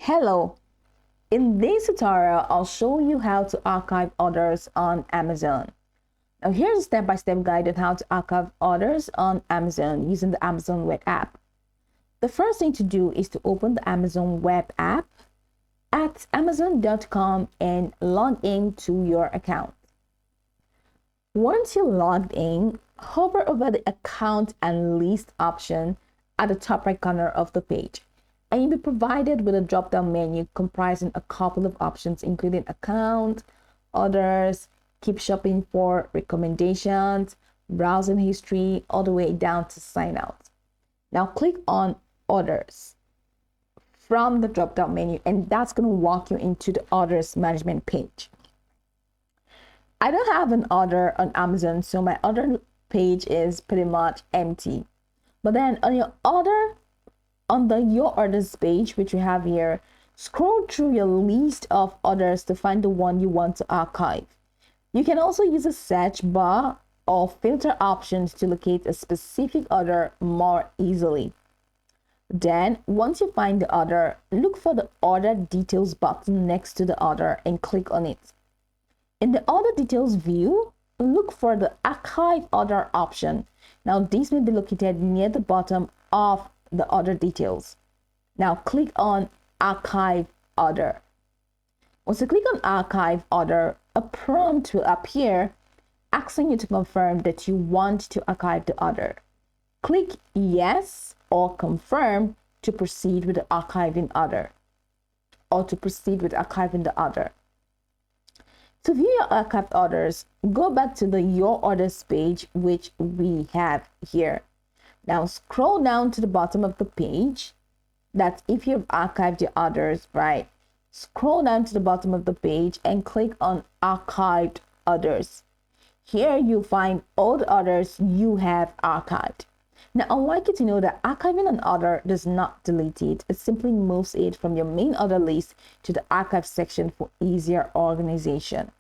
Hello, in this tutorial, I'll show you how to archive orders on Amazon. Now here's a step-by-step guide on how to archive orders on Amazon using the Amazon web app. The first thing to do is to open the Amazon web app at amazon.com and log in to your account. Once you're logged in, hover over the account and list option at the top right corner of the page. And you'll be provided with a drop-down menu comprising a couple of options, including account, orders, keep shopping for, recommendations, browsing history, all the way down to sign out. Now click on orders from the drop-down menu, and that's going to walk you into the orders management page. I don't have an order on Amazon, so my order page is pretty much empty. But then on your your orders page, which you have here, scroll through your list of orders to find the one you want to archive. You can also use a search bar or filter options to locate a specific order more easily. Then, once you find the order, look for the order details button next to the order and click on it. In the order details view, look for the archive order option. Now, this may be located near the bottom of the order details. Now click on archive order. Once you click on archive order, a prompt will appear asking you to confirm that you want to archive the order. Click yes or confirm to proceed with the archiving order To view your archived orders, go back to the Your Orders page, which we have here. Now scroll down to the bottom of the page. That's if you've archived your orders, right? Scroll down to the bottom of the page and click on archived orders. Here you'll find all the orders you have archived. Now I'd like you to know that archiving an order does not delete it. It simply moves it from your main order list to the archive section for easier organization.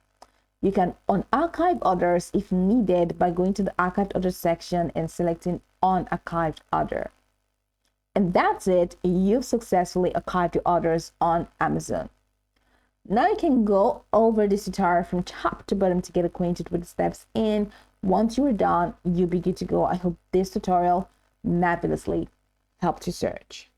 You can unarchive orders if needed by going to the archived orders section and selecting unarchived order. And that's it. You've successfully archived your orders on Amazon. Now you can go over this tutorial from top to bottom to get acquainted with the steps, and once you are done, you'll be good to go. I hope this tutorial marvelously helped you search.